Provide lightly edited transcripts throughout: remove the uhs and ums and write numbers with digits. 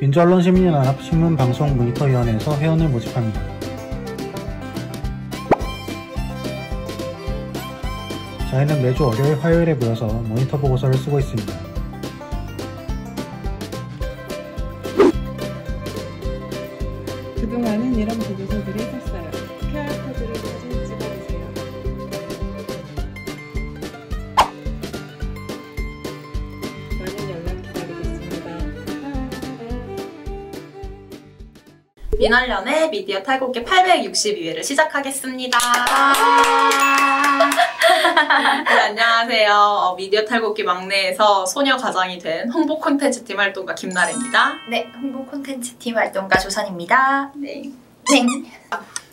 민주언론시민연합 신문방송모니터위원회에서 회원을 모집합니다. 저희는 매주 월요일, 화요일에 모여서 모니터 보고서를 쓰고 있습니다. 그동안은 이런 보고서들을 썼어요. QR코드를 사진 찍어주세요. 많은 연락 기다리겠습니다. 민언련의 미디어 탈곡기 862회를 시작하겠습니다. 네, 안녕하세요. 미디어 탈곡기 막내에서 소녀 가장이 된 홍보 콘텐츠팀 활동가 김나래입니다. 네, 홍보 콘텐츠팀 활동가 조선입니다. 네. 네.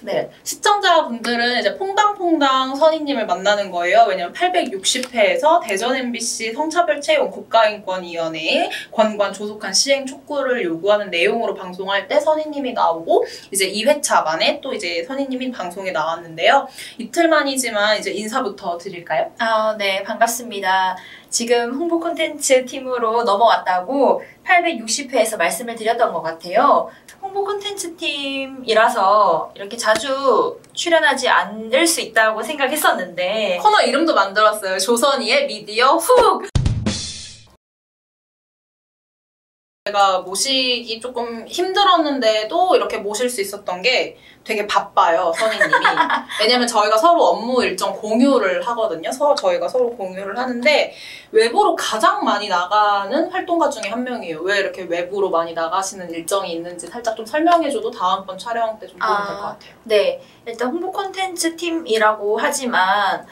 네, 시청자분들은 이제 퐁당퐁당 선희님을 만나는 거예요. 왜냐면 860회에서 대전 MBC 성차별 채용 국가인권위원회에 권관 조속한 시행 촉구를 요구하는 내용으로 방송할 때 선희님이 나오고 이제 2회차 만에 또 이제 선희님이 방송에 나왔는데요. 이틀 만이지만 이제 인사부터 드릴까요? 네, 반갑습니다. 지금 홍보 콘텐츠 팀으로 넘어왔다고 860회에서 말씀을 드렸던 것 같아요. 홍보 콘텐츠 팀이라서 이렇게 자주 출연하지 않을 수 있다고 생각했었는데 코너 이름도 만들었어요. 조선이의 미디어 훅! 제가 모시기 조금 힘들었는데도 이렇게 모실 수 있었던 게 되게 바빠요, 선희님이. 왜냐면 저희가 서로 업무 일정 공유를 하거든요. 저희가 서로 공유를 하는데 외부로 가장 많이 나가는 활동가 중에 한 명이에요. 왜 이렇게 외부로 많이 나가시는 일정이 있는지 살짝 좀 설명해줘도 다음번 촬영 때 좀 도움이 될 것 같아요. 네, 일단 홍보 콘텐츠 팀이라고 하지만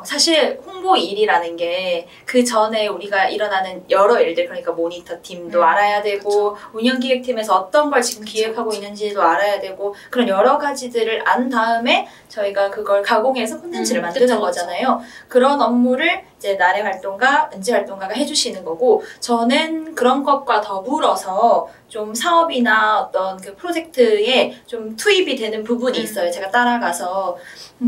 사실 홍보 일이라는 게 그 전에 우리가 일어나는 여러 일들, 그러니까 모니터 팀도 알아야 되고 그쵸. 운영기획팀에서 어떤 걸 지금 기획하고 있는지도 알아야 되고 그런 여러 가지들을 안 다음에 저희가 그걸 가공해서 콘텐츠를 만드는 그쵸, 거잖아요. 그런 업무를 이제 나래 활동가, 은지 활동가가 해주시는 거고 저는 그런 것과 더불어서 좀 사업이나 어떤 그 프로젝트에 좀 투입이 되는 부분이 있어요. 제가 따라가서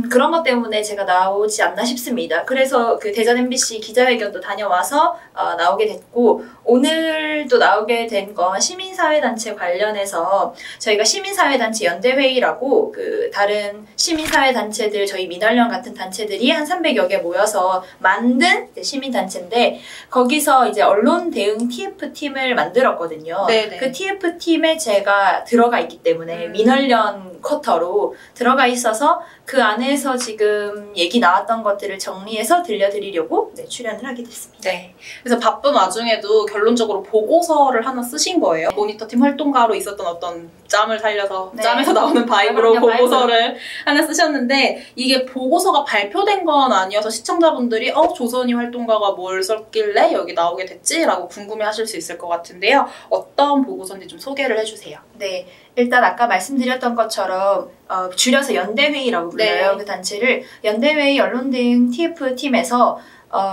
그런 것 때문에 제가 나오지 않나 싶습니다. 그래서 그 대전 MBC 기자회견도 다녀와서 나오게 됐고 오늘도 나오게 된 건 시민사회단체 관련해서 저희가 시민사회단체 연대회의라고 그 다른 시민사회단체들 저희 민언련 같은 단체들이 한 300여 개 모여서 만든 시민단체인데 거기서 이제 언론 대응 TF팀을 만들었거든요. 네네. 그 TF팀에 제가 들어가 있기 때문에 민언련 쿼터로 들어가 있어서 그 안에서 지금 얘기 나왔던 것들을 정리해서 들려드리려고 출연을 하게 됐습니다. 네. 그래서 바쁜 와중에도 결론적으로 보고서를 하나 쓰신 거예요. 모니터팀 활동가로 있었던 어떤 짬을 살려서 짬에서 나오는 바이브로 보고서를 하나 쓰셨는데 이게 보고서가 발표된 건 아니어서 시청자분들이 조선이 활동가가 뭘 썼길래 여기 나오게 됐지? 라고 궁금해하실 수 있을 것 같은데요. 어떤 보고서인지 좀 소개를 해주세요. 네. 일단 아까 말씀드렸던 것처럼 줄여서 연대회의라고 불러요. 네. 그 단체를 연대회의 언론대응 TF팀에서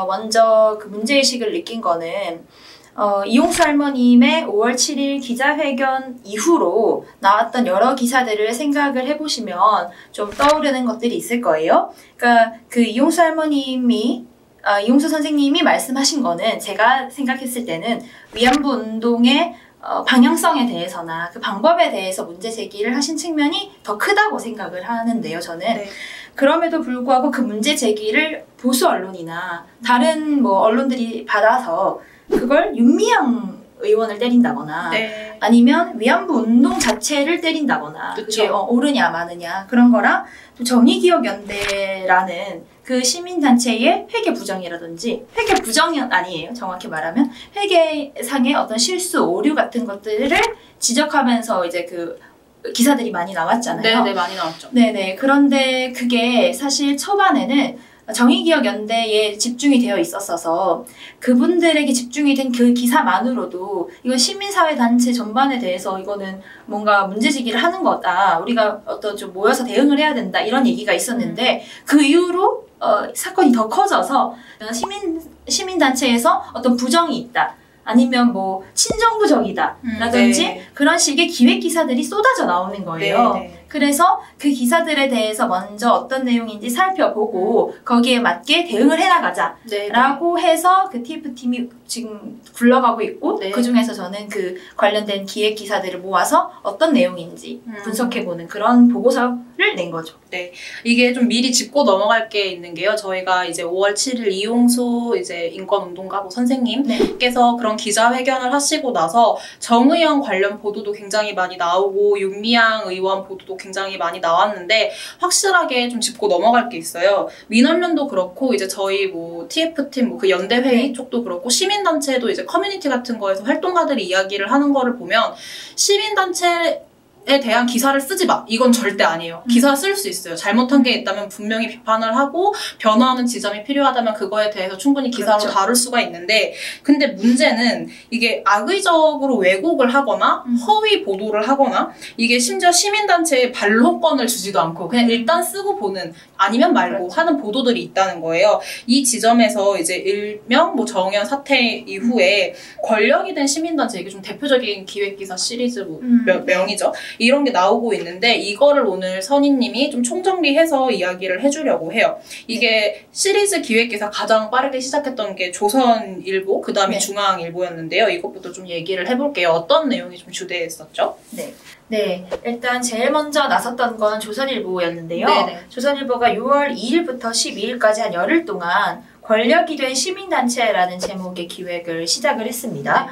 먼저 그 문제의식을 느낀 거는 이용수 할머님의 5월 7일 기자회견 이후로 나왔던 여러 기사들을 생각을 해보시면 좀 떠오르는 것들이 있을 거예요. 그러니까 그 이용수 선생님이 말씀하신 거는 제가 생각했을 때는 위안부 운동의 방향성에 대해서나 그 방법에 대해서 문제 제기를 하신 측면이 더 크다고 생각을 하는데요, 저는. 네. 그럼에도 불구하고 그 문제 제기를 보수 언론이나 다른 언론들이 받아서 그걸 윤미향 의원을 때린다거나 네. 아니면 위안부 운동 자체를 때린다거나 그쵸. 그게 옳으냐 마느냐 그런 거랑 또 정의기억연대라는 그 시민단체의 회계 부정이라든지 회계 부정은 아니에요. 정확히 말하면 회계상의 어떤 실수, 오류 같은 것들을 지적하면서 이제 그 기사들이 많이 나왔잖아요. 네, 많이 나왔죠. 네네. 그런데 그게 사실 초반에는 정의기억연대에 집중이 되어 있었어서 그분들에게 집중이 된 그 기사만으로도 이건 시민사회단체 전반에 대해서 이거는 뭔가 문제제기를 하는 거다. 우리가 어떤 좀 모여서 대응을 해야 된다. 이런 얘기가 있었는데 그 이후로 사건이 더 커져서 시민단체에서 어떤 부정이 있다. 아니면 친정부적이다. 라든지 네. 그런 식의 기획 기사들이 쏟아져 나오는 거예요. 네. 그래서 그 기사들에 대해서 먼저 어떤 내용인지 살펴보고 거기에 맞게 대응을 해나가자 네. 라고 해서 그 TF팀이 지금 굴러가고 있고 네. 그 중에서 저는 그 관련된 기획 기사들을 모아서 어떤 내용인지 분석해보는 그런 보고서를 낸 거죠. 이게 좀 미리 짚고 넘어갈 게 있는 게요. 저희가 이제 5월 7일 이용수 이제 인권운동가 뭐 선생님께서 그런 기자회견을 하시고 나서 정의연 관련 보도도 굉장히 많이 나오고 윤미향 의원 보도도 굉장히 많이 나왔는데 확실하게 좀 짚고 넘어갈 게 있어요. 민원련도 그렇고 이제 저희 뭐 TF팀 뭐 그 연대회의 쪽도 그렇고 시민단체도 이제 커뮤니티 같은 거에서 활동가들이 이야기를 하는 거를 보면 시민단체 에 대한 기사를 쓰지 마. 이건 절대 아니에요. 기사 쓸 수 있어요. 잘못한 게 있다면 분명히 비판을 하고 변화하는 지점이 필요하다면 그거에 대해서 충분히 기사로 그렇죠. 다룰 수가 있는데 근데 문제는 이게 악의적으로 왜곡을 하거나 허위 보도를 하거나 이게 심지어 시민단체에 반론권을 주지도 않고 그냥 일단 쓰고 보는 아니면 말고 그렇죠. 하는 보도들이 있다는 거예요. 이 지점에서 이제 일명 뭐 정의연 사태 이후에 권력이 된 시민단체 이게 좀 대표적인 기획기사 시리즈 뭐 명이죠. 이런 게 나오고 있는데 이거를 오늘 선희님이 좀 총정리해서 이야기를 해주려고 해요. 이게 시리즈 기획기사 가장 빠르게 시작했던 게 조선일보, 그 다음에 네. 중앙일보였는데요. 이것부터 좀 얘기를 해볼게요. 어떤 내용이 좀 주되했었죠? 네, 일단 제일 먼저 나섰던 건 조선일보였는데요. 네네. 조선일보가 6월 2일부터 12일까지 한 열흘 동안 권력이 된 시민단체라는 제목의 기획을 시작을 했습니다.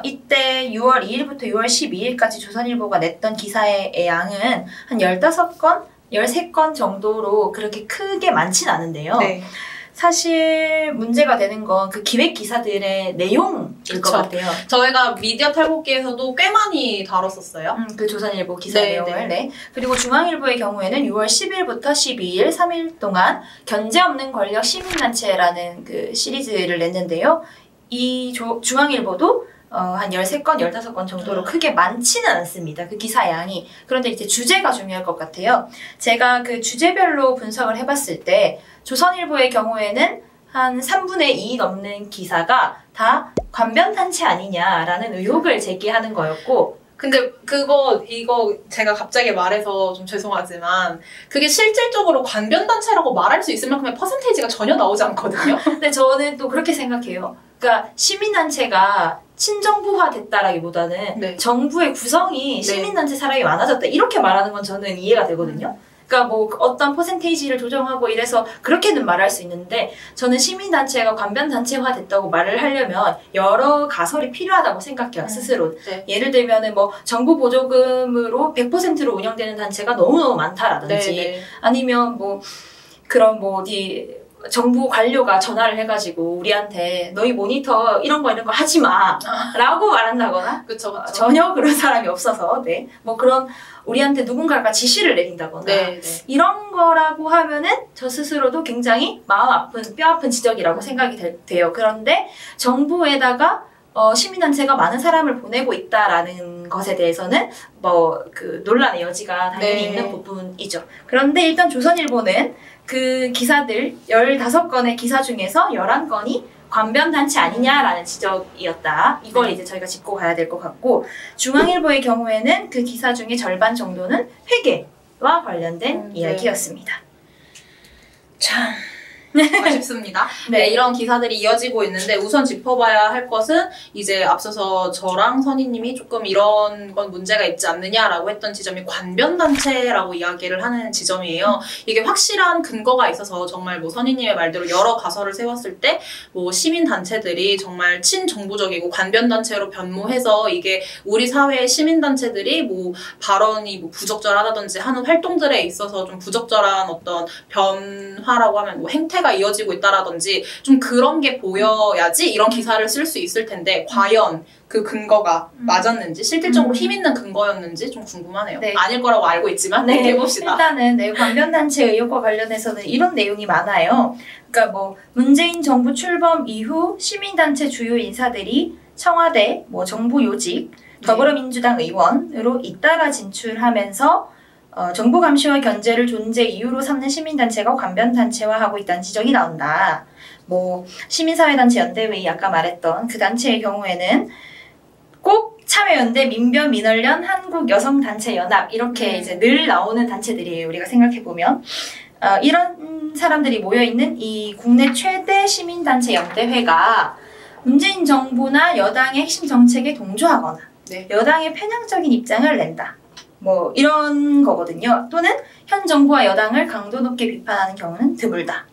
이때 6월 2일부터 6월 12일까지 조선일보가 냈던 기사의 양은 한 15건, 13건 정도로 그렇게 크게 많진 않은데요. 네. 사실 문제가 되는 건 그 기획 기사들의 내용일 그쵸. 것 같아요. 저희가 미디어 탈곡기에서도 꽤 많이 다뤘었어요. 그 조선일보 기사 네, 내용을. 네. 네. 그리고 중앙일보의 경우에는 6월 10일부터 12일 3일 동안 견제 없는 권력 시민단체라는 그 시리즈를 냈는데요. 이 중앙일보도 한 13건, 15건 정도로 크게 많지는 않습니다. 그 기사 양이. 그런데 이제 주제가 중요할 것 같아요. 제가 그 주제별로 분석을 해봤을 때 조선일보의 경우에는 한 3분의 2 넘는 기사가 다 관변단체 아니냐라는 의혹을 제기하는 거였고 근데 이거 제가 갑자기 말해서 좀 죄송하지만 그게 실질적으로 관변단체라고 말할 수 있을 만큼의 퍼센테이지가 전혀 나오지 않거든요. 근데 저는 또 그렇게 생각해요. 그러니까 시민단체가 친정부화 됐다라기보다는 네. 정부의 구성이 시민단체 사람이 많아졌다 이렇게 말하는 건 저는 이해가 되거든요. 그러니까 뭐 어떤 퍼센테이지를 조정하고 이래서 그렇게는 말할 수 있는데 저는 시민단체가 관변단체화 됐다고 말을 하려면 여러 가설이 필요하다고 생각해요. 스스로. 네. 예를 들면은 뭐 정부 보조금으로 100%로 운영되는 단체가 너무너무 많다라든지 네. 아니면 뭐 그런 뭐 어디 정부 관료가 전화를 해가지고 우리한테 너희 모니터 이런 거 하지 마 라고 말한다거나 그쵸. 전혀 그런 사람이 없어서 네. 뭐 그런 우리한테 누군가가 지시를 내린다거나 네. 이런 거라고 하면은 저 스스로도 굉장히 마음 아픈 뼈 아픈 지적이라고 생각이 돼요. 그런데 정부에다가 시민단체가 많은 사람을 보내고 있다라는 것에 대해서는 뭐 그 논란의 여지가 당연히 네. 있는 부분이죠. 그런데 일단 조선일보는 그 기사들 15건의 기사 중에서 11건이 관변단체 아니냐라는 지적이었다. 이걸 이제 저희가 짚고 가야 될 것 같고 중앙일보의 경우에는 그 기사 중에 절반 정도는 회계와 관련된 이야기였습니다. 참 아쉽습니다. 네. 네, 이런 기사들이 이어지고 있는데 우선 짚어봐야 할 것은 이제 앞서서 저랑 선희님이 조금 이런 건 문제가 있지 않느냐라고 했던 지점이 관변단체라고 이야기를 하는 지점이에요. 이게 확실한 근거가 있어서 정말 뭐 선희님의 말대로 여러 가설을 세웠을 때 뭐 시민단체들이 정말 친정부적이고 관변단체로 변모해서 이게 우리 사회의 시민단체들이 뭐 발언이 뭐 부적절하다든지 하는 활동들에 있어서 좀 부적절한 어떤 변화라고 하면 뭐 행태가 이어지고 있다라든지 좀 그런 게 보여야지 이런 기사를 쓸 수 있을 텐데 과연 그 근거가 맞았는지 실질적으로 힘 있는 근거였는지 좀 궁금하네요. 네. 아닐 거라고 알고 있지만 네, 얘기해봅시다. 일단은 네, 관변단체 의혹과 관련해서는 이런 내용이 많아요. 그러니까 뭐 문재인 정부 출범 이후 시민단체 주요 인사들이 청와대, 뭐 정부 요직, 더불어민주당 의원으로 잇따라 진출하면서 정부 감시와 견제를 존재 이유로 삼는 시민단체가 관변단체화하고 있다는 지적이 나온다. 뭐 시민사회단체 연대회의 아까 말했던 그 단체의 경우에는 꼭 참여연대, 민변, 민원련, 한국여성단체연합 이렇게 이제 늘 나오는 단체들이에요. 우리가 생각해보면. 이런 사람들이 모여있는 이 국내 최대 시민단체 연대회가 문재인 정부나 여당의 핵심 정책에 동조하거나 네. 여당의 편향적인 입장을 낸다. 뭐 이런 거거든요. 또는 현 정부와 여당을 강도 높게 비판하는 경우는 드물다.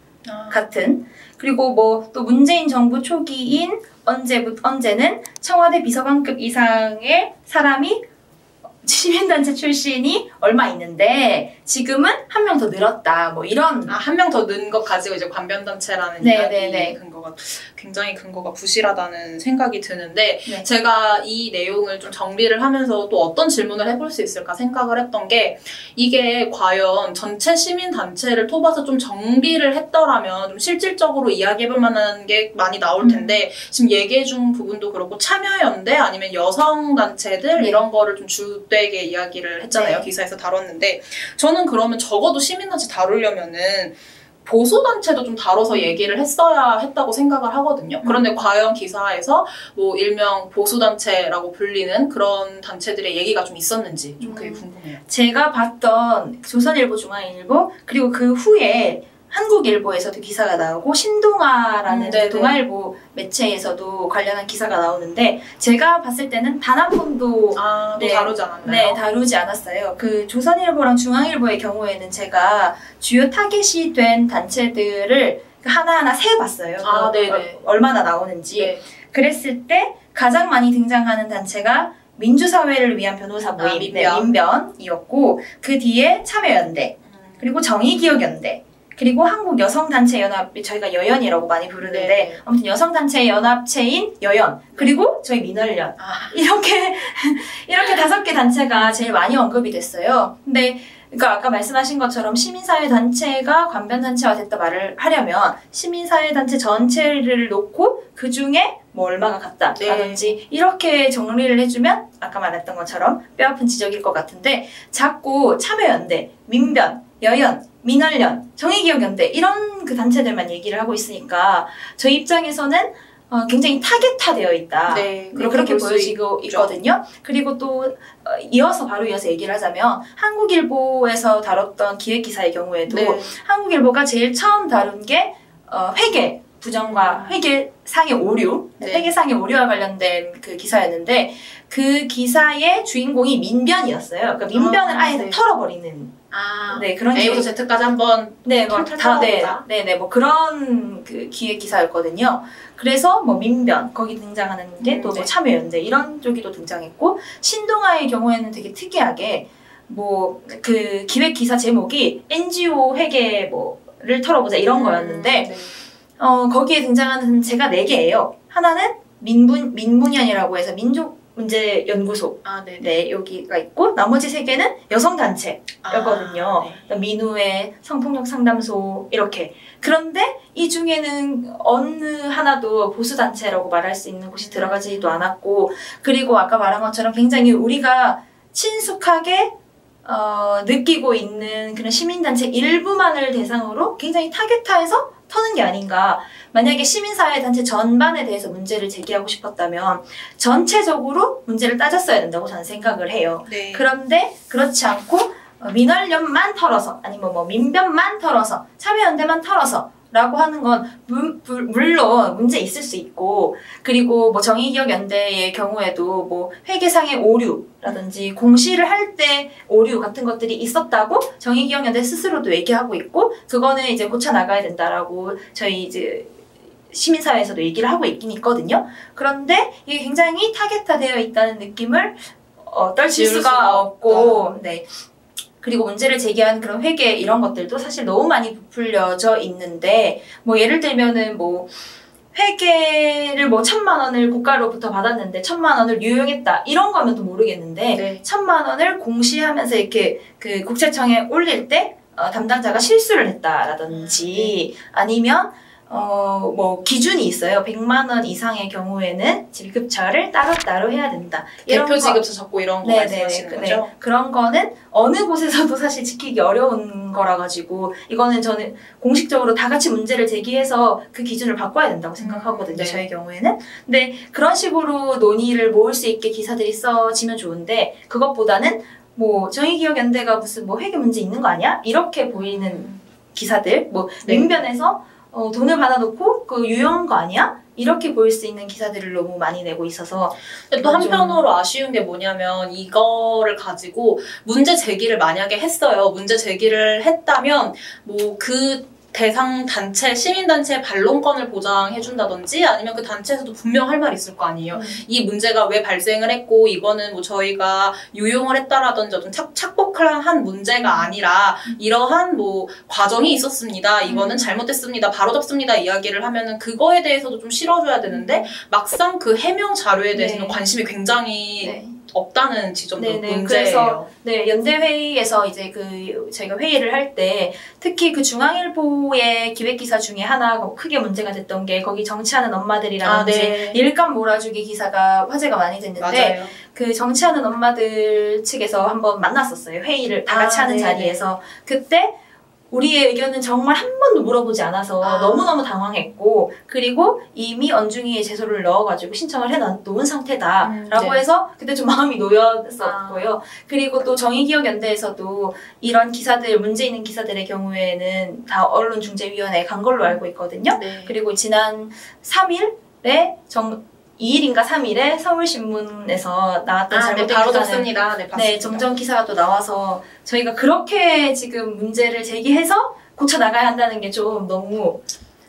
같은. 그리고 뭐 또 문재인 정부 초기인 언제는 청와대 비서관급 이상의 사람이 시민단체 출신이 얼마 있는데 지금은 한 명 더 늘었다. 뭐 이런. 한 명 더 는 것 가지고 이제 관변단체라는 이야기 근거가 굉장히 근거가 부실하다는 생각이 드는데 네. 제가 이 내용을 좀 정리를 하면서 또 어떤 질문을 해볼 수 있을까 생각을 했던 게 이게 과연 전체 시민단체를 뽑아서 좀 정비를 했더라면 좀 실질적으로 이야기해볼 만한 게 많이 나올 텐데 지금 얘기해준 부분도 그렇고 참여연대 아니면 여성단체들 네. 이런 거를 좀 주되게 이야기를 했잖아요. 네. 기사에서 다뤘는데 저는 그러면 적어도 시민단체 다루려면은 보수단체도 좀 다뤄서 얘기를 했어야 했다고 생각을 하거든요. 그런데 과연 기사에서 뭐 일명 보수단체라고 불리는 그런 단체들의 얘기가 좀 있었는지 좀 그게 궁금해요. 제가 봤던 조선일보, 중앙일보 그리고 그 후에 한국일보에서도 기사가 나오고 신동아라는 동아일보 매체에서도 관련한 기사가 나오는데 제가 봤을 때는 단 한 번도 또 다루지 않았나요? 네, 다루지 않았어요. 그 조선일보랑 중앙일보의 경우에는 제가 주요 타겟이 된 단체들을 하나하나 세봤어요. 네네. 얼마나 나오는지. 네. 그랬을 때 가장 많이 등장하는 단체가 민주사회를 위한 변호사 모임, 민변이었고 그 뒤에 참여연대, 그리고 정의기억연대, 그리고 한국여성단체연합, 저희가 여연이라고 많이 부르는데 네. 아무튼 여성단체연합체인 여연, 그리고 저희 민원련 이렇게 5개 단체가 제일 많이 언급이 됐어요. 근데 그러니까 아까 말씀하신 것처럼 시민사회단체가 관변단체화 됐다 말을 하려면 시민사회단체 전체를 놓고 그 중에 뭐 얼마가 갔다라든지 이렇게 정리를 해주면 아까 말했던 것처럼 뼈아픈 지적일 것 같은데 자꾸 참여연대, 민변, 여연, 민원련, 정의기억연대 이런 그 단체들만 얘기를 하고 있으니까 저희 입장에서는 굉장히 타겟화되어 있다. 그렇게 보여지고 있거든요. 그리고 또 바로 이어서 얘기를 하자면 한국일보에서 다뤘던 기획기사의 경우에도 한국일보가 제일 처음 다룬 게 회계 부정과 회계상의 오류, 회계상의 오류와 관련된 그 기사였는데 그 기사의 주인공이 민변이었어요. 그러니까 민변을 아예 털어버리는 그런 A부터 Z까지 한번 뭐 그런 그 기획 기사였거든요. 그래서 뭐 민변 거기 등장하는 게 또 뭐 참여연대 이런 쪽이 또 등장했고 신동아의 경우에는 되게 특이하게 뭐 그 기획 기사 제목이 NGO 회계 뭐를 털어보자 이런 거였는데 거기에 등장하는 단체가 4개예요. 하나는 민문연이라고 해서 민족문제연구소 여기가 있고 나머지 3개는 여성단체였거든요. 민우회, 성폭력 상담소 이렇게. 그런데 이 중에는 어느 하나도 보수단체라고 말할 수 있는 곳이 들어가지도 않았고 그리고 아까 말한 것처럼 굉장히 우리가 친숙하게 느끼고 있는 그런 시민단체 일부만을 대상으로 굉장히 타겟화해서 터는 게 아닌가. 만약에 시민사회단체 전반에 대해서 문제를 제기하고 싶었다면 전체적으로 문제를 따졌어야 된다고 저는 생각을 해요. 그런데 그렇지 않고 민원련만 털어서 아니면 뭐 민변만 털어서 참여연대만 털어서 라고 하는 건 물론 문제 있을 수 있고 그리고 뭐 정의기억연대의 경우에도 뭐 회계상의 오류라든지 공시를 할 때 오류 같은 것들이 있었다고 정의기억연대 스스로도 얘기하고 있고 그거는 이제 고쳐 나가야 된다라고 저희 이제 시민사회에서도 얘기를 하고 있긴 있거든요. 그런데 이게 굉장히 타겟화되어 있다는 느낌을 떨칠 수가 없고 그리고 문제를 제기한 그런 회계 이런 것들도 사실 너무 많이 부풀려져 있는데 뭐 예를 들면은 뭐 회계를 뭐 1,000만 원을 국가로부터 받았는데 1,000만 원을 유용했다 이런 거면 또 모르겠는데 1,000만 원을 공시하면서 이렇게 그 국세청에 올릴 때 담당자가 실수를 했다라든지 아니면 뭐 기준이 있어요. 100만 원 이상의 경우에는 지급처를 따로따로 해야 된다. 이런 대표 거- 지급서 적고 이런 거 네네네. 말씀하시는 거죠? 그런 거는 어느 곳에서도 사실 지키기 어려운 거라 가지고 이거는 저는 공식적으로 다 같이 문제를 제기해서 그 기준을 바꿔야 된다고 생각하거든요. 네. 저희 경우에는. 근데 그런 식으로 논의를 모을 수 있게 기사들이 써지면 좋은데 그것보다는 뭐 정의기억연대가 무슨 뭐 회계 문제 있는 거 아니야? 이렇게 보이는 기사들, 뭐 네. 민변에서 돈을 받아놓고 그 유용한 거 아니야? 이렇게 보일 수 있는 기사들을 너무 많이 내고 있어서 근데 또 좀- 한편으로 아쉬운 게 뭐냐면 이거를 가지고 문제 제기를 만약에 했어요. 문제 제기를 했다면 뭐 그 대상 단체, 시민단체의 반론권을 보장해준다든지 아니면 그 단체에서도 분명 할 말이 있을 거 아니에요. 이 문제가 왜 발생을 했고 이거는 뭐 저희가 유용을 했다라든지 어떤 착복한 문제가 아니라 이러한 뭐 과정이 있었습니다. 이거는 잘못됐습니다. 바로잡습니다. 이야기를 하면은 그거에 대해서도 좀 실어줘야 되는데 막상 그 해명 자료에 대해서는 네. 관심이 굉장히 네. 없다는 지점도 네네. 문제예요. 그래서 네, 연대 회의에서 이제 그 저희가 회의를 할 때 특히 그 중앙일보의 기획 기사 중에 하나 크게 문제가 됐던 게 거기 정치하는 엄마들이라든지 네. 일감 몰아주기 기사가 화제가 많이 됐는데 맞아요. 그 정치하는 엄마들 측에서 한번 만났었어요. 회의를 다 같이 하는 네네. 자리에서 그때 우리의 의견은 정말 한 번도 물어보지 않아서 너무너무 당황했고 그리고 이미 언중이에 제소를 넣어가지고 신청을 해놓은 상태다라고 네. 해서 그때 좀 마음이 놓였었고요. 그리고 또 정의기억연대에서도 이런 기사들 문제 있는 기사들의 경우에는 다 언론중재위원회에 간 걸로 알고 있거든요. 네. 그리고 지난 3일에 2일인가 3일에 서울신문에서 나왔던 네, 잘못된 바로 기사는 잡습니다. 네, 봤습니다. 네, 정정 기사가 또 나와서 저희가 그렇게 지금 문제를 제기해서 고쳐 나가야 한다는 게 좀 너무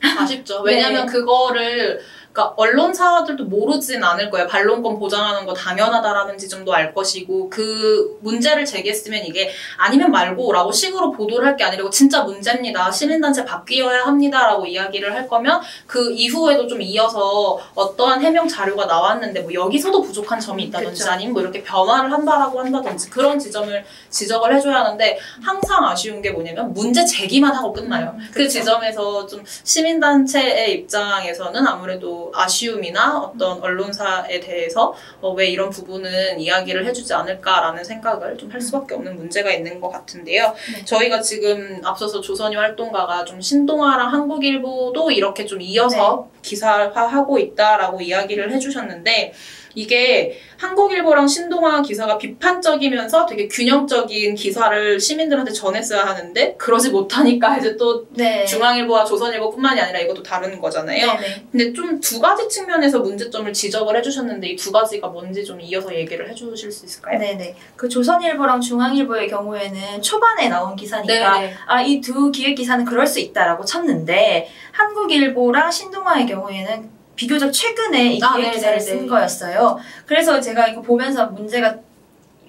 아쉽죠. 왜냐하면 네. 그거를 그러니까 언론사들도 모르진 않을 거예요. 반론권 보장하는 거 당연하다라는 지점도 알 것이고 그 문제를 제기했으면 이게 아니면 말고라고 식으로 보도를 할 게 아니라 진짜 문제입니다. 시민단체 바뀌어야 합니다라고 이야기를 할 거면 그 이후에도 좀 이어서 어떠한 해명 자료가 나왔는데 뭐 여기서도 부족한 점이 있다든지 그쵸. 아니면 뭐 이렇게 변화를 한다라고 한다든지 그런 지점을 지적을 해줘야 하는데 항상 아쉬운 게 뭐냐면 문제 제기만 하고 끝나요. 그 그쵸. 지점에서 좀 시민단체의 입장에서는 아무래도 아쉬움이나 어떤 언론사에 대해서 왜 이런 부분은 이야기를 해주지 않을까라는 생각을 좀 할 수밖에 없는 문제가 있는 것 같은데요. 네. 저희가 지금 앞서서 조선이 활동가가 좀 신동아랑 한국일보도 이렇게 좀 이어서 기사화하고 있다라고 이야기를 해주셨는데 이게 한국일보랑 신동아 기사가 비판적이면서 되게 균형적인 기사를 시민들한테 전했어야 하는데 그러지 못하니까 이제 또 네. 중앙일보와 조선일보뿐만이 아니라 이것도 다른 거잖아요. 네네. 근데 좀 두 가지 측면에서 문제점을 지적을 해주셨는데 이 두 가지가 뭔지 좀 이어서 얘기를 해주실 수 있을까요? 네네. 그 조선일보랑 중앙일보의 경우에는 초반에 나온 기사니까 네네. 이 두 기획 기사는 그럴 수 있다라고 쳤는데 한국일보랑 신동아의 경우에는 비교적 최근에 이 기획 네네네. 기사를 쓴 거였어요. 그래서 제가 이거 보면서 문제가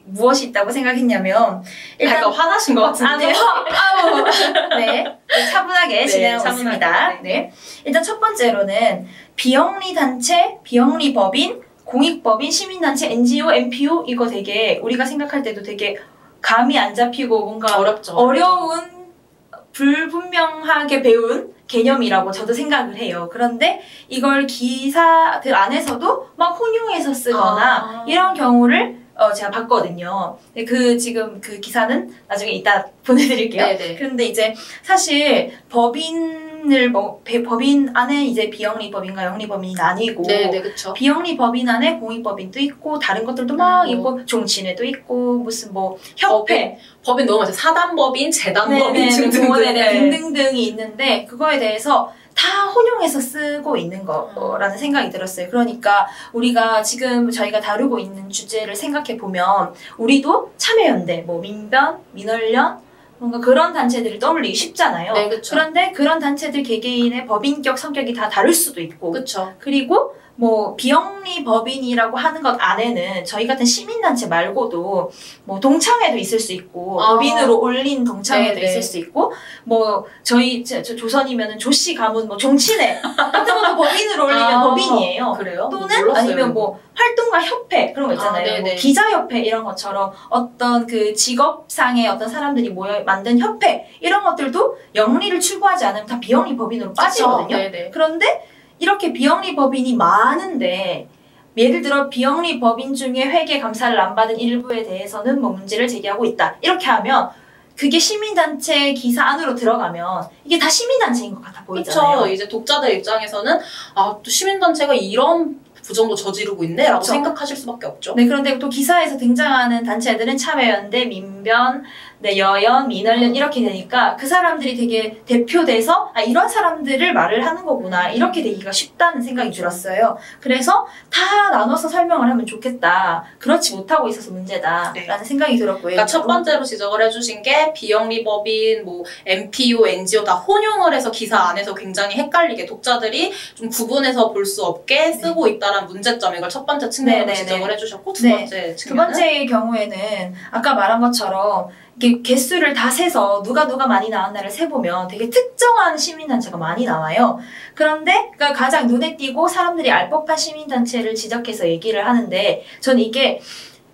무엇이 있다고 생각했냐면 약간 화나신 것 같은데. 네. 차분하게 네, 진행하고 차분하게, 있습니다. 네. 네. 일단 첫 번째로는 비영리 단체, 비영리 법인, 공익법인, 시민단체, NGO, NPO 이거 되게 우리가 생각할 때도 되게 감이 안 잡히고 뭔가 어렵죠. 어려운 불분명하게 배운 개념이라고 저도 생각을 해요. 그런데 이걸 기사들 안에서도 막 혼용해서 쓰거나 이런 경우를 제가 봤거든요. 근데 지금 그 기사는 나중에 이따 보내드릴게요. 네네. 그런데 이제 사실 법인 안에 이제 비영리 법인과 영리 법인이 나뉘고 네네, 그쵸. 비영리 법인 안에 공익법인도 있고 다른 것들도 막 음. 있고 종친회도 있고 무슨 뭐 협회 법인 너무 많죠. 사단법인, 재단법인 네네, 등등. 등등등이 있는데 그거에 대해서 다 혼용해서 쓰고 있는 거라는 생각이 들었어요. 그러니까 우리가 지금 저희가 다루고 있는 주제를 생각해 보면 우리도 참여연대, 뭐 민변, 민원련 뭔가 그런 단체들을 떠올리기 쉽잖아요. 네, 그쵸. 그런데 그런 단체들 개개인의 법인격 성격이 다 다를 수도 있고 그쵸. 그리고 뭐 비영리 법인이라고 하는 것 안에는 저희 같은 시민단체 말고도 뭐 동창회도 있을 수 있고 법인으로 올린 동창회도 네네. 있을 수 있고 뭐 저희 조선이면은 조씨 가문 뭐 종친회 같은 것도 법인으로 올리면 법인이에요. 그래요? 또는 몰랐어요. 아니면 뭐 활동가 협회 그런 거 있잖아요. 네네. 뭐 기자협회 이런 것처럼 어떤 그 직업상의 어떤 사람들이 모여 만든 협회 이런 것들도 영리를 추구하지 않으면 다 비영리 법인으로 빠지거든요. 네네. 그런데 이렇게 비영리 법인이 많은데 예를 들어 비영리 법인 중에 회계 감사를 안 받은 일부에 대해서는 뭐 문제를 제기하고 있다. 이렇게 하면 그게 시민단체 기사 안으로 들어가면 이게 다 시민단체인 것 같아 보이잖아요. 그렇죠. 이제 독자들 입장에서는 또 시민단체가 이런 부정도 저지르고 있네? 라고 그쵸. 생각하실 수밖에 없죠. 네, 그런데 또 기사에서 등장하는 단체들은 참여연대, 민변, 네, 여연, 민원련 이렇게 되니까 그 사람들이 되게 대표돼서 이런 사람들을 말을 하는 거구나 이렇게 되기가 쉽다는 생각이 들었어요. 그래서 다 나눠서 설명을 하면 좋겠다. 그렇지 못하고 있어서 문제다라는 네. 생각이 들었고요. 그러니까 첫 번째로 지적을 해주신 게 비영리 법인, 뭐 NPO, NGO 다 혼용을 해서 기사 안에서 굉장히 헷갈리게 독자들이 좀 구분해서 볼 수 없게 쓰고 있다는 문제점 이걸 첫 번째 측면으로 네, 지적을 네. 해주셨고 두 네. 번째 두 측면은 번째의 경우에는 아까 말한 것처럼 이게 개수를 다 세서 누가 많이 나왔나를 세보면 되게 특정한 시민단체가 많이 나와요. 그런데 그러니까 가장 눈에 띄고 사람들이 알 법한 시민단체를 지적해서 얘기를 하는데 전 이게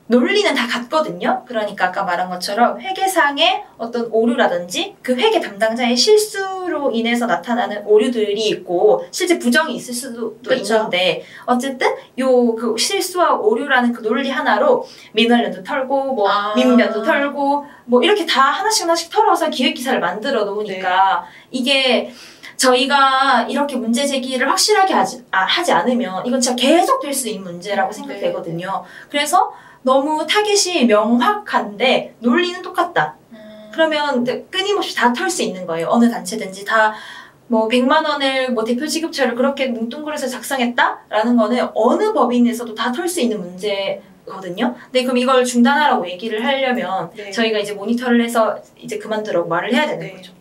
논리는 다 같거든요. 그러니까 아까 말한 것처럼 회계상의 어떤 오류라든지 그 회계 담당자의 실수로 인해서 나타나는 오류들이 있고 실제 부정이 있을 수도 그쵸. 있는데 어쨌든 요 그 실수와 오류라는 그 논리 하나로 민원련도 털고 뭐 민변도 털고 뭐 이렇게 다 하나씩 털어서 기획기사를 만들어 놓으니까 이게 저희가 이렇게 문제 제기를 확실하게 하지 않으면 이건 진짜 계속 될 수 있는 문제라고 생각되거든요. 그래서 너무 타깃이 명확한데 논리는 똑같다. 그러면 끊임없이 다 털 수 있는 거예요. 어느 단체든지 다 뭐 100만 원을 뭐 대표 지급처를 그렇게 뭉뚱그려서 작성했다라는 거는 어느 법인에서도 다 털 수 있는 문제거든요. 근데 그럼 이걸 중단하라고 얘기를 하려면 네. 저희가 이제 모니터를 해서 이제 그만두라고 말을 해야 되는 네. 거죠.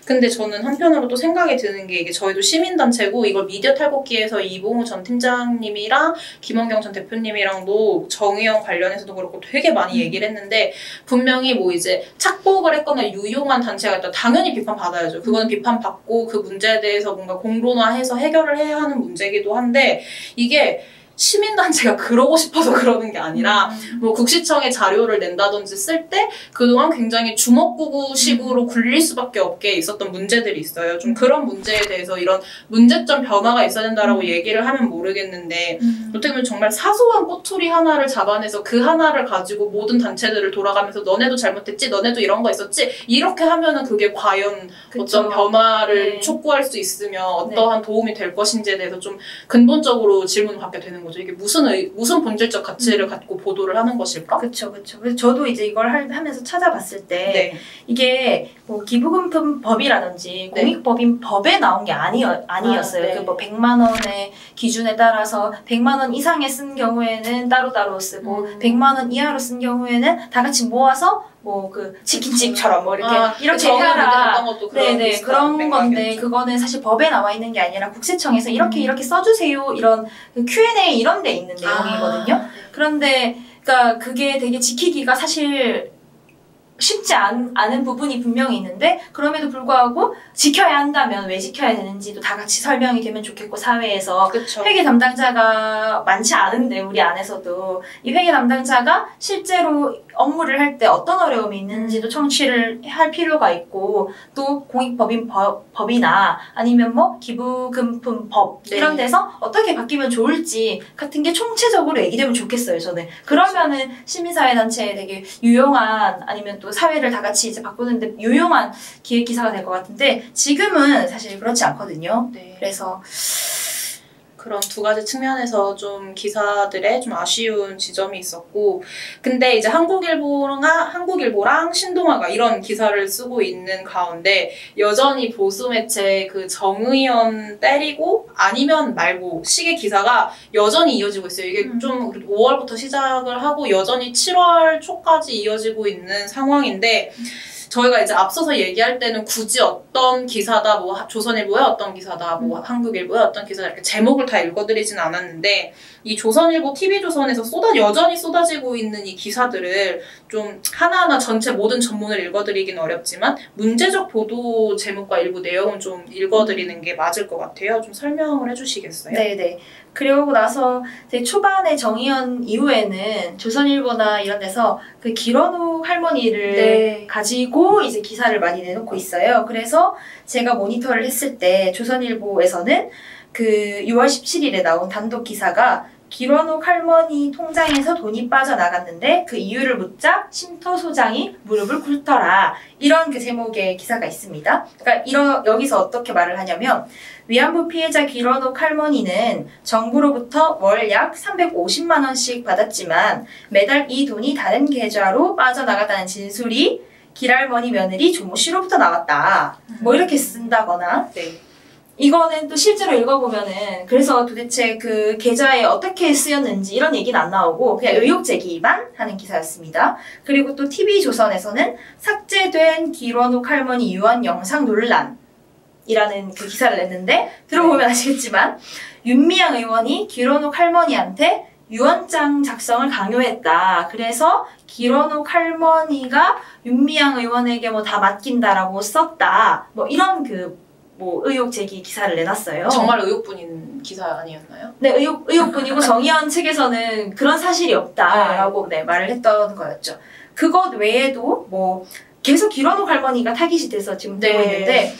근데 저는 한편으로 또 생각이 드는 게 이게 저희도 시민단체고 이걸 미디어 탈곡기에서 이봉우 전 팀장님이랑 김원경 전 대표님이랑도 정의연 관련해서도 그렇고 되게 많이 얘기를 했는데 분명히 뭐 이제 착복을 했거나 유용한 단체가 있다 당연히 비판받아야죠. 그거는 비판받고 그 문제에 대해서 뭔가 공론화해서 해결을 해야 하는 문제이기도 한데 이게 시민단체가 그러고 싶어서 그러는 게 아니라 뭐 국시청에 자료를 낸다든지 쓸 때 그동안 굉장히 주먹구구식으로 굴릴 수밖에 없게 있었던 문제들이 있어요. 좀 그런 문제에 대해서 이런 문제점 변화가 있어야 된다라고 얘기를 하면 모르겠는데 어떻게 보면 정말 사소한 꼬투리 하나를 잡아내서 그 하나를 가지고 모든 단체들을 돌아가면서 너네도 잘못했지? 너네도 이런 거 있었지? 이렇게 하면은 그게 과연 그쵸. 어떤 변화를 네. 촉구할 수 있으면 어떠한 도움이 될 것인지에 대해서 좀 근본적으로 질문을 받게 되는 거죠. 이게 무슨 본질적 가치를 갖고 보도를 하는 것일까? 그쵸. 그래서 저도 이제 이걸 하면서 찾아봤을 때 네. 이게 뭐 기부금품 법이라든지 네. 공익법인 법에 나온 게 아니었어요. 네. 그 뭐 100만 원의 기준에 따라서 100만 원 이상에 쓴 경우에는 따로따로 쓰고 100만 원 이하로 쓴 경우에는 다 같이 모아서 뭐 그 치킨집처럼 뭐 이렇게 해라. 네네 그런 건데 그거는 사실 법에 나와 있는 게 아니라 국세청에서 이렇게 써주세요 이런 그 Q&A 이런 데 있는 내용이거든요. 그런데 그러니까 그게 되게 지키기가 사실 쉽지 않은 부분이 분명히 있는데 그럼에도 불구하고 지켜야 한다면 왜 지켜야 되는지도 다 같이 설명이 되면 좋겠고 사회에서 그쵸. 회계 담당자가 많지 않은데 우리 안에서도 이 회계 담당자가 실제로 업무를 할 때 어떤 어려움이 있는지도 청취를 할 필요가 있고 또 공익법인 법이나 아니면 뭐 기부금품 법 이런 데서 어떻게 바뀌면 좋을지 같은 게 총체적으로 얘기되면 좋겠어요. 저는 그러면은 시민사회단체에 되게 유용한 아니면 또 사회를 다 같이 이제 바꾸는데 유용한 기획 기사가 될 것 같은데 지금은 사실 그렇지 않거든요. 네. 그래서 그런 두 가지 측면에서 좀 기사들의 좀 아쉬운 지점이 있었고 근데 이제 한국일보랑 신동아가 이런 기사를 쓰고 있는 가운데 여전히 보수 매체 그 정의연 때리고 아니면 말고 식의 기사가 여전히 이어지고 있어요. 이게 좀 5월부터 시작을 하고 여전히 7월 초까지 이어지고 있는 상황인데 저희가 이제 앞서서 얘기할 때는 굳이 어떤 기사다, 뭐 조선일보의 어떤 기사다, 뭐 한국일보의 어떤 기사다 이렇게 제목을 다 읽어드리진 않았는데 이 조선일보, TV조선에서 여전히 쏟아지고 있는 이 기사들을 좀 하나하나 전체 모든 전문을 읽어드리긴 어렵지만 문제적 보도 제목과 일부 내용은 좀 읽어드리는 게 맞을 것 같아요. 좀 설명을 해주시겠어요? 네네. 그리고 나서 되게 초반에 정의연 이후에는 조선일보나 이런 데서 그 길원욱 할머니를 네. 가지고 이제 기사를 많이 내놓고 있어요. 그래서 제가 모니터를 했을 때 조선일보에서는 그 6월 17일에 나온 단독 기사가 길원욱 할머니 통장에서 돈이 빠져나갔는데 그 이유를 묻자 쉼터 소장이 무릎을 꿇더라. 이런 그 제목의 기사가 있습니다. 그러니까 여기서 어떻게 말을 하냐면 위안부 피해자 길원욱 할머니는 정부로부터 월 약 350만 원씩 받았지만 매달 이 돈이 다른 계좌로 빠져나갔다는 진술이 길할머니 며느리 조모 씨로부터 나왔다. 뭐 이렇게 쓴다거나 네. 이거는 또 실제로 읽어보면은 그래서 도대체 그 계좌에 어떻게 쓰였는지 이런 얘기는 안 나오고 그냥 의혹 제기만 하는 기사였습니다. 그리고 또 TV조선에서는 삭제된 길원욱 할머니 유언 영상 논란이라는 그 기사를 냈는데 들어보면 아시겠지만 윤미향 의원이 길원욱 할머니한테 유언장 작성을 강요했다. 그래서 길원욱 할머니가 윤미향 의원에게 뭐 다 맡긴다라고 썼다. 뭐 이런 의혹 제기 기사를 내놨어요. 정말 의혹뿐인 기사 아니었나요? 네, 의혹뿐이고 정의연 측에서는 그런 사실이 없다라고 말을 했던 거였죠. 그것 외에도 뭐 계속 길원욱 할머니가 타깃이 돼서 지금 되고 있는데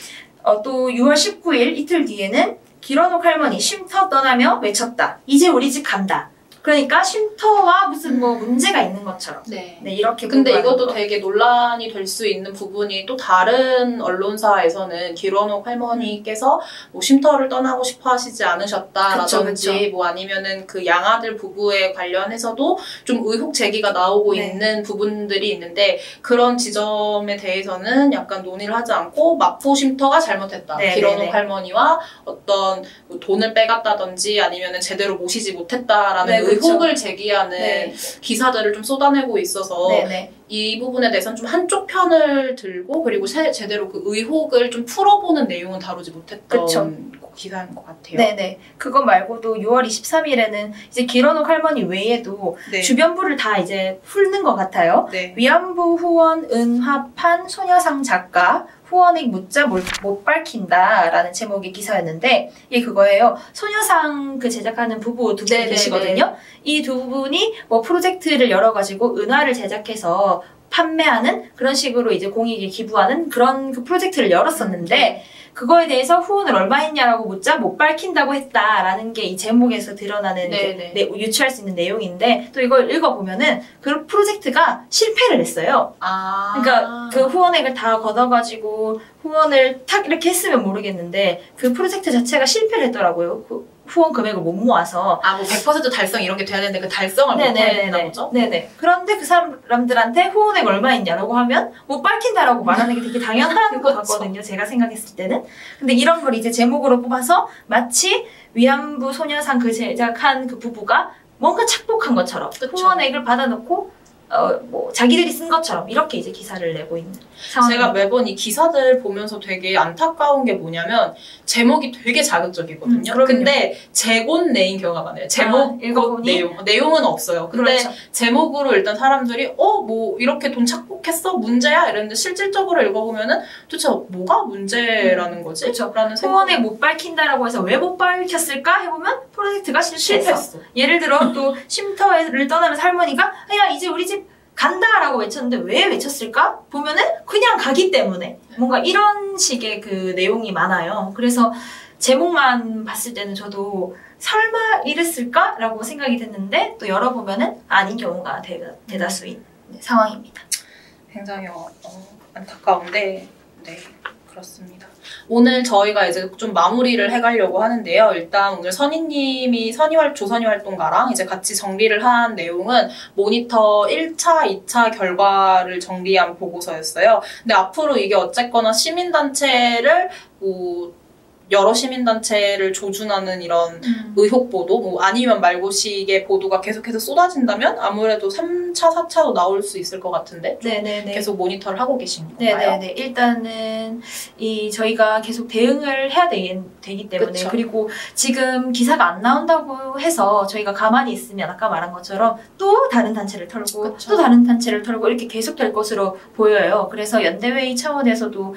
또 6월 19일 이틀 뒤에는 길원욱 할머니 쉼터 떠나며 외쳤다. 이제 우리 집 간다. 그러니까 쉼터와 무슨 뭐 문제가 있는 것처럼. 네. 네, 이렇게. 근데 이것도 되게 논란이 될 수 있는 부분이 또 다른 언론사에서는 길원욱 할머니께서 뭐 쉼터를 떠나고 싶어 하시지 않으셨다라든지 그쵸. 뭐 아니면은 그 양아들 부부에 관련해서도 좀 의혹 제기가 나오고 있는 부분들이 있는데 그런 지점에 대해서는 약간 논의를 하지 않고 마포 쉼터가 잘못했다. 길원욱 할머니와 어떤 뭐 돈을 빼갔다든지 아니면은 제대로 모시지 못했다라는 의혹을 제기하는 기사들을 좀 쏟아내고 있어서 이 부분에 대해서는 좀 한쪽 편을 들고 그리고 제대로 그 의혹을 좀 풀어보는 내용은 다루지 못했던 기사인 것 같아요. 네네. 그거 말고도 6월 23일에는 이제 길원욱 할머니 외에도 주변부를 다 이제 훑는 것 같아요. 위안부 후원 은화판 소녀상 작가 후원액 묻자 못 밝힌다라는 제목의 기사였는데 이게 그거예요. 소녀상 그 제작하는 부부 두 분 계시거든요. 이 두 분이 뭐 프로젝트를 열어가지고 은화를 제작해서 판매하는 그런 식으로 이제 공익에 기부하는 그런 그 프로젝트를 열었었는데 그거에 대해서 후원을 얼마 했냐라고 묻자 못 밝힌다고 했다라는 게 이 제목에서 드러나는 유추할 수 있는 내용인데 또 이걸 읽어보면은 그 프로젝트가 실패를 했어요. 그러니까 그 후원액을 다 걷어가지고 후원을 탁 이렇게 했으면 모르겠는데 그 프로젝트 자체가 실패를 했더라고요. 후원 금액을 못 모아서. 뭐 100% 달성 이런 게 돼야 되는데 그 달성을 못 했나 보죠? 네네. 그런데 그 사람들한테 후원액 얼마 있냐라고 하면 못 밝힌다라고 말하는 게 되게 당연한 것 같거든요. 제가 생각했을 때는. 근데 이런 걸 이제 제목으로 뽑아서 마치 위안부 소녀상 그 제작한 그 부부가 뭔가 착복한 것처럼 후원액을 받아놓고 뭐 자기들이 쓴 것처럼 이렇게 이제 기사를 내고 있는 상황입니다. 제가 매번 이 기사들 보면서 되게 안타까운 게 뭐냐면 제목이 되게 자극적이거든요. 근데 제곤 내인 경우가 많아요. 제목, 읽어보니 내용은 없어요. 근데 제목으로 일단 사람들이 뭐 이렇게 돈 착복했어? 문제야? 이랬는데 실질적으로 읽어보면은 도대체 뭐가 문제라는 거지? 라는 후원액 못 밝힌다라고 해서 왜 못 밝혔을까? 해보면 프로젝트가 실패했어. 예를 들어 또 쉼터를 떠나면서 할머니가 야 이제 우리 집 간다라고 외쳤는데 왜 외쳤을까? 보면은 그냥 가기 때문에 뭔가 이런 식의 그 내용이 많아요. 그래서 제목만 봤을 때는 저도 설마 이랬을까? 라고 생각이 됐는데 또 열어보면은 아닌 경우가 대다수인 상황입니다. 굉장히 안타까운데 그렇습니다. 오늘 저희가 이제 좀 마무리를 해가려고 하는데요. 일단 오늘 선희님이 조선이 활동가랑 이제 같이 정리를 한 내용은 모니터 1차, 2차 결과를 정리한 보고서였어요. 근데 앞으로 이게 어쨌거나 시민단체를 여러 시민단체를 조준하는 이런 의혹 보도, 뭐 아니면 말고식의 보도가 계속해서 쏟아진다면 아무래도 3차, 4차도 나올 수 있을 것 같은데 네네네. 계속 모니터를 하고 계신 건가요? 네네네. 일단은 저희가 계속 대응을 해야 되기 때문에 그쵸. 그리고 지금 기사가 안 나온다고 해서 저희가 가만히 있으면 아까 말한 것처럼 또 다른 단체를 털고 그쵸. 또 다른 단체를 털고 이렇게 계속 될 것으로 보여요. 그래서 연대회의 차원에서도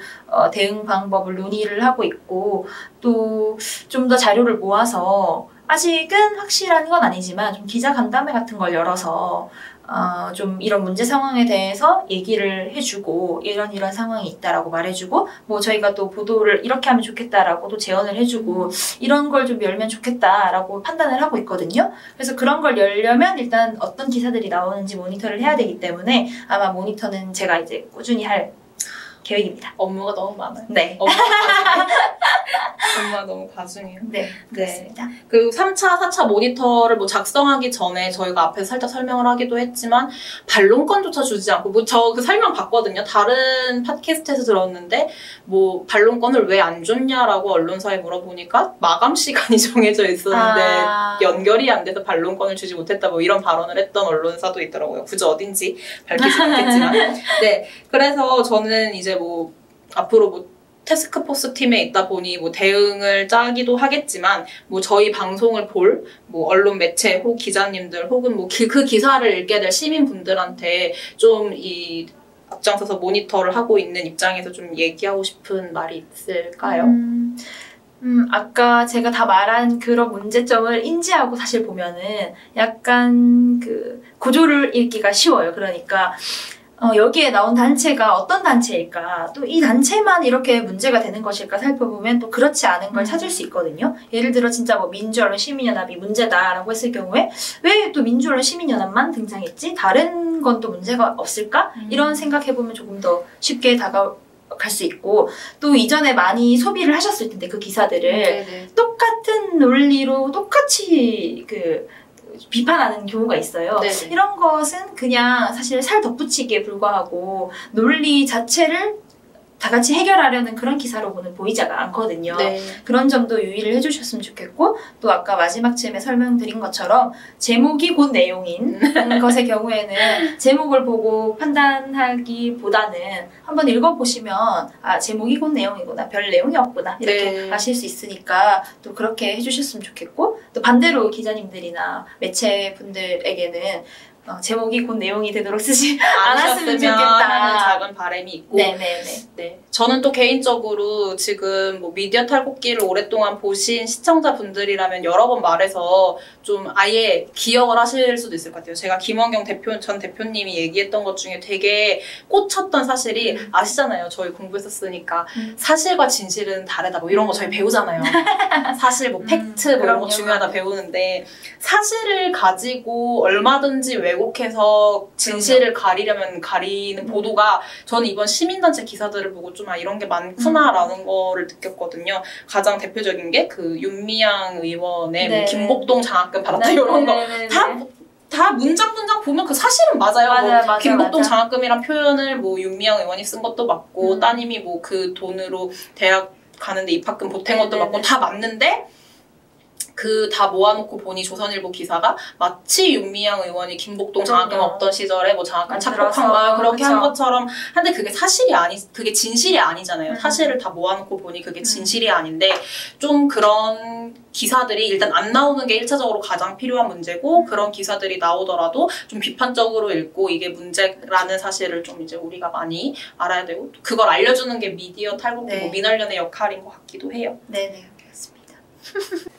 대응 방법을 논의를 하고 있고 또 좀 더 자료를 모아서 아직은 확실한 건 아니지만 좀 기자 간담회 같은 걸 열어서 좀 이런 문제 상황에 대해서 얘기를 해주고 이런 상황이 있다라고 말해주고 뭐 저희가 또 보도를 이렇게 하면 좋겠다라고 또 제언을 해주고 이런 걸 좀 열면 좋겠다라고 판단을 하고 있거든요. 그래서 그런 걸 열려면 일단 어떤 기사들이 나오는지 모니터를 해야 되기 때문에 아마 모니터는 제가 이제 꾸준히 할 계획입니다. 업무가 너무 많아요. 네. 업무가 너무 과중해요. 네, 그렇습니다. 그리고 3차, 4차 모니터를 뭐 작성하기 전에 저희가 앞에서 살짝 설명을 하기도 했지만 반론권조차 주지 않고 뭐 저 그 설명 봤거든요. 다른 팟캐스트에서 들었는데 뭐 반론권을 왜 안 줬냐라고 언론사에 물어보니까 마감 시간이 정해져 있었는데 연결이 안 돼서 반론권을 주지 못했다 뭐 이런 발언을 했던 언론사도 있더라고요. 굳이 어딘지 밝히지 않겠지만. 네, 그래서 저는 이제 뭐 앞으로 뭐 태스크포스 팀에 있다 보니 뭐 대응을 짜기도 하겠지만 뭐 저희 방송을 볼 뭐 언론 매체 혹 기자님들 혹은 뭐 그 기사를 읽게 될 시민분들한테 좀 이 앞장서서 모니터를 하고 있는 입장에서 좀 얘기하고 싶은 말이 있을까요? 아까 제가 다 말한 그런 문제점을 인지하고 사실 보면은 약간 그 구조를 읽기가 쉬워요. 그러니까 여기에 나온 단체가 어떤 단체일까, 또 이 단체만 이렇게 문제가 되는 것일까 살펴보면 또 그렇지 않은 걸 찾을 수 있거든요. 예를 들어 진짜 뭐 민주언론 시민연합이 문제다라고 했을 경우에 왜 또 민주언론 시민연합만 등장했지? 다른 건 또 문제가 없을까? 이런 생각해보면 조금 더 쉽게 다가갈 수 있고, 또 이전에 많이 소비를 하셨을 텐데 그 기사들을 똑같은 논리로 똑같이 비판하는 경우가 있어요. 네네. 이런 것은 그냥 사실 살 덧붙이기에 불과하고 논리 자체를 다 같이 해결하려는 그런 기사로는 보이지가 않거든요. 네. 그런 점도 유의를 해주셨으면 좋겠고, 또 아까 마지막쯤에 설명드린 것처럼 제목이 곧 내용인 것의 경우에는 제목을 보고 판단하기보다는 한번 읽어보시면 제목이 곧 내용이구나, 별 내용이 없구나 이렇게 아실 수 있으니까 또 그렇게 해주셨으면 좋겠고, 또 반대로 기자님들이나 매체분들에게는 제목이 곧 내용이 되도록 쓰지 않았으면 좋겠다 하는 작은 바람이 있고, 네. 저는 또 개인적으로 지금 뭐 미디어 탈곡기를 오랫동안 보신 시청자분들이라면 여러 번 말해서 좀 아예 기억을 하실 수도 있을 것 같아요. 제가 김원경 전 대표님이 얘기했던 것 중에 되게 꽂혔던 사실이, 아시잖아요. 저희 공부했었으니까 사실과 진실은 다르다 뭐 이런 거 저희 배우잖아요. 사실 뭐 팩트 뭐 이런 거 중요하다 배우는데, 사실을 가지고 얼마든지 왜곡해서 진실을 가리려면 가리는 보도가, 저는 이번 시민단체 기사들을 보고 좀 이런 게 많구나라는 거를 느꼈거든요. 가장 대표적인 게 그 윤미향 의원의 뭐 김복동 장학금 받았다 이런 거 다 문장 보면 그 사실은 맞아요. 뭐 김복동 장학금이란 표현을 뭐 윤미향 의원이 쓴 것도 맞고 따님이 뭐 그 돈으로 대학 가는데 입학금 보탠 것도 맞고 다 맞는데, 그 다 모아놓고 보니 조선일보 기사가 마치 윤미향 의원이 김복동 장학금 없던 시절에 뭐 장학금 착복한 거야 그렇게 한 것처럼 한데, 그게 그게 진실이 아니잖아요. 사실을 다 모아놓고 보니 그게 진실이 아닌데, 좀 그런 기사들이 일단 안 나오는 게 1차적으로 가장 필요한 문제고, 그런 기사들이 나오더라도 좀 비판적으로 읽고 이게 문제라는 사실을 좀 이제 우리가 많이 알아야 되고, 그걸 알려주는 게 미디어 탈곡기 뭐 민원련의 역할인 것 같기도 해요. 네네.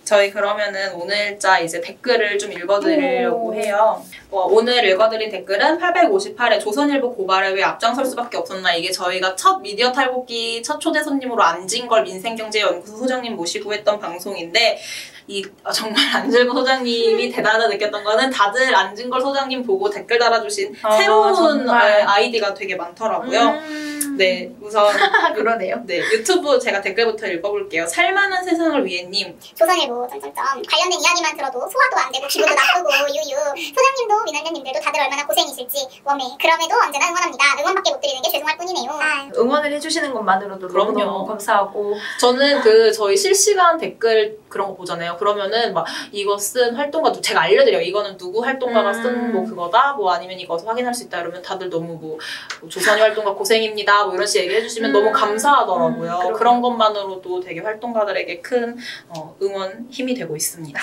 저희 그러면은 오늘자 이제 댓글을 좀 읽어드리려고 해요. 오늘 읽어드린 댓글은 858회 조선일보 고발에 왜 앞장설 수밖에 없었나, 이게 저희가 첫 미디어 탈곡기 첫 초대 손님으로 안진걸 민생경제연구소 소장님 모시고 했던 방송인데, 정말 안진걸 소장님이 대단하다 느꼈던 거는 다들 안진걸 소장님 보고 댓글 달아주신 새로운 아이디가 되게 많더라고요. 네, 우선 그러네요. 네, 유튜브 제가 댓글부터 읽어볼게요. 살만한 세상을 위해님. 조선일보 관련된 이야기만 들어도 소화도 안 되고 기분도 나쁘고 유유. 소장님도 민원연님들도 다들 얼마나 고생이실지 웜에 그럼에도 언제나 응원합니다. 응원밖에 못 드리는 게 죄송할 뿐이네요. 응원을 해주시는 것만으로도 그럼요. 너무 감사하고 저는 저희 실시간 댓글 그런 거 보잖아요. 그러면은 막 이거 쓴 활동가 제가 알려드려요. 이거는 누구 활동가가 쓴 뭐 그거다. 뭐 아니면 이거 확인할 수 있다. 이러면 다들 너무 뭐 조선이 활동가 고생입니다. 뭐 이런 식으로 얘기해 주시면 너무 감사하더라고요. 그런 것만으로도 되게 활동가들에게 큰 응원 힘이 되고 있습니다.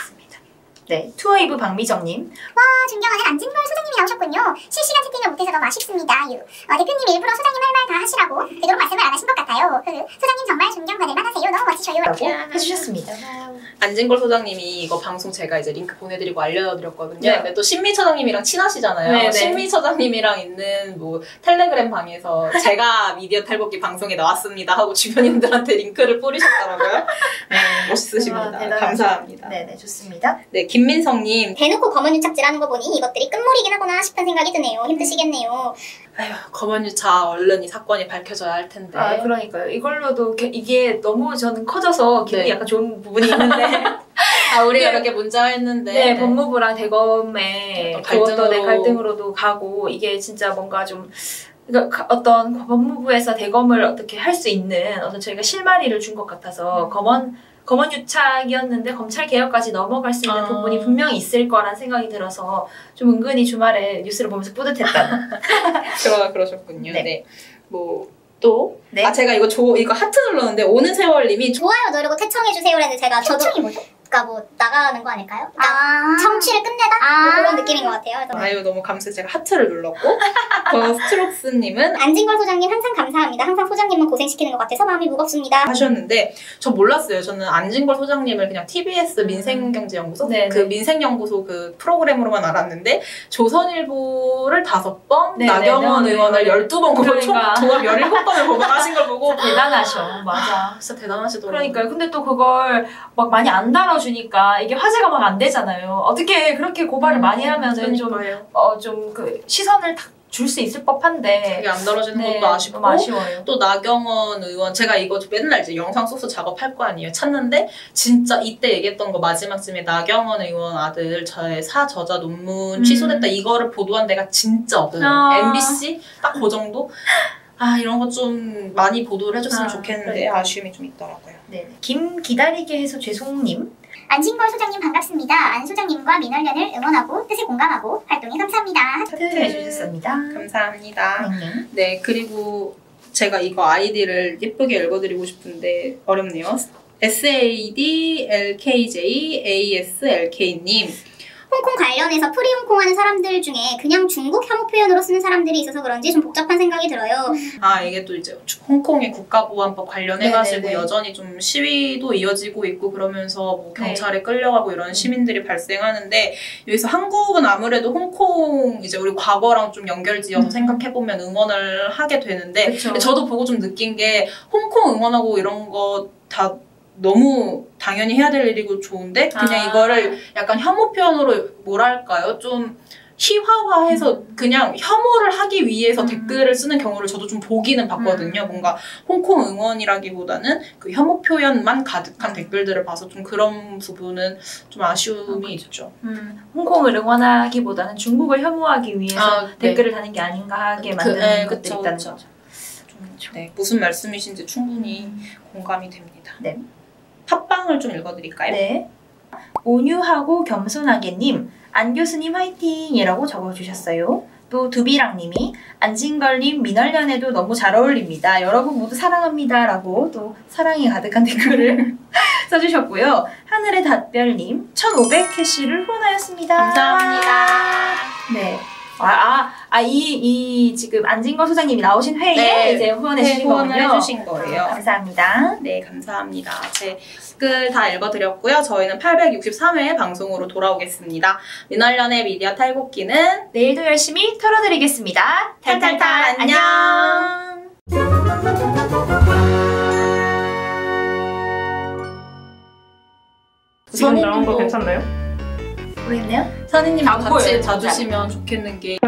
네, 투어이브 박미정님. 와, 존경하는 안진걸 소장님이 나오셨군요. 실시간 채팅을 못해서 너무 아쉽습니다. 대표님 일부러 소장님 할 말 다 하시라고 되도록 말씀을 안 하신 것 같아요. 소장님 정말 존경받을 만하세요. 너무 멋지셔요. 라고 해주셨습니다. 안진걸 소장님이 이거 방송 제가 이제 링크 보내드리고 알려드렸거든요. 네. 근데 또 신미 처장님이랑 친하시잖아요. 네, 네. 신미 처장님이랑 있는 뭐 텔레그램 방에서 제가 미디어 탈곡기 방송에 나왔습니다 하고 주변인들한테 링크를 뿌리셨더라고요. 멋있으십니다. 대단하죠. 감사합니다. 네네, 좋습니다. 네, 김민성님. 대놓고 검은 유착질하는 거 보니 이것들이 끝물이긴 하구나 싶은 생각이 드네요. 힘드시겠네요. 아휴, 검은유착 얼른 이 사건이 밝혀져야 할 텐데. 아, 그러니까요. 이걸로도 이게 너무 저는 커져서 기분이 네. 약간 좋은 부분이 있는데. 우리가 네. 이렇게 문자했는데. 네, 법무부랑 대검의 어떤 갈등으로도 가고, 이게 진짜 뭔가 좀, 그러니까 어떤 법무부에서 대검을 어떻게 할 수 있는 어떤 저희가 실마리를 준 것 같아서 검언 유착이었는데 검찰 개혁까지 넘어갈 수 있는 부분이 분명히 있을 거란 생각이 들어서 좀 은근히 주말에 뉴스를 보면서 뿌듯했다. 그러셨군요. 네. 네. 뭐 또? 네. 제가 이거 하트 눌렀는데 오는 세월님이 좋아요 누르고 퇴청해주세요 했는데 제가 저도 뭐죠? 그러니까 뭐 나가는 거 아닐까요? 그러니까 청취를 끝내다? 뭐 그런 느낌인 것 같아요. 그래서 아유 너무 감사해요. 제가 하트를 눌렀고 스트록스님은 안진걸 소장님 항상 감사합니다. 항상 소장님만 고생시키는 것 같아서 마음이 무겁습니다. 하셨는데 저 몰랐어요. 저는 안진걸 소장님을 그냥 TBS 민생경제연구소 네네. 그 민생연구소 그 프로그램으로만 알았는데 조선일보를 5번 네네. 나경원 의원을 12번 고발 그러니까. 총 17번을 고발하신 걸 보고 대단하셔. 맞아. 진짜 대단하시더라고요. 그러니까요. 근데 또 그걸 막 많이 안 달아주니까 이게 화제가 막 안 되잖아요. 어떻게 그렇게 고발을 많이 하면은 좀 그 시선을 줄 수 있을 법한데. 그게 안 떨어지는 네, 것도 아쉽고 너무 아쉬워요. 또 나경원 의원 제가 이거 맨날 이제 영상 소스 작업할 거 아니에요. 찾는데 진짜 이때 얘기했던 거 마지막쯤에 나경원 의원 아들 저의 사저자 논문 취소됐다 이거를 보도한 데가 진짜 없어요. MBC 딱 그 정도? 이런 거 좀 많이 보도를 해줬으면 좋겠는데 그래. 아쉬움이 좀 있더라고요. 네. 김 기다리게 해서 죄송님. 안진걸 소장님 반갑습니다. 안 소장님과 민원련을 응원하고 뜻에 공감하고 활동에 감사합니다. 하트 해주셨습니다. 감사합니다. 네. 네, 그리고 제가 이거 아이디를 예쁘게 읽어드리고 싶은데 어렵네요. SADLKJASLK님. 홍콩 관련해서 프리홍콩 하는 사람들 중에 그냥 중국 혐오 표현으로 쓰는 사람들이 있어서 그런지 좀 복잡한 생각이 들어요. 이게 또 이제 홍콩의 국가보안법 관련해가지고 네네네. 여전히 좀 시위도 이어지고 있고 그러면서 뭐 경찰에 네. 끌려가고 이런 시민들이 발생하는데 여기서 한국은 아무래도 홍콩 이제 우리 과거랑 좀 연결지어서 생각해보면 응원을 하게 되는데 그쵸. 근데 저도 보고 좀 느낀 게 홍콩 응원하고 이런 거 다 너무 당연히 해야 될 일이고 좋은데 그냥 이거를 약간 혐오 표현으로 뭐랄까요? 좀 희화화해서 그냥 혐오를 하기 위해서 댓글을 쓰는 경우를 저도 좀 보기는 봤거든요. 뭔가 홍콩 응원이라기보다는 그 혐오 표현만 가득한 댓글들을 봐서 좀 그런 부분은 좀 아쉬움이 있죠. 홍콩을 응원하기보다는 중국을 혐오하기 위해서 네. 댓글을 다는 게 아닌가 하게 만드는 것들이 그쵸, 있다는 그쵸. 거죠. 네, 무슨 말씀이신지 충분히 공감이 됩니다. 네. 팟빵을 좀 읽어드릴까요? 네. 온유하고 겸손하게님, 안 교수님 화이팅이라고 적어주셨어요. 또 두비랑님이 안진걸님 민얼련에도 너무 잘 어울립니다. 여러분 모두 사랑합니다. 라고 또 사랑이 가득한 댓글을 써주셨고요. 하늘의 닷별님 1500캐시를 후원하였습니다. 감사합니다. 네. 이 지금 안진걸 소장님이 나오신 회에 네. 이제 후원해주신 거군요. 후원해주신 거예요. 감사합니다. 네, 감사합니다. 제 댓글 다 읽어드렸고요. 저희는 863회 방송으로 돌아오겠습니다. 민얼련의 미디어 탈곡기는 내일도 열심히 털어드리겠습니다. 탈탈탈 안녕. 지금 나온 거 괜찮나요? 모르겠네요. 선생님 안 보여요, 같이 진짜. 봐주시면 좋겠는 게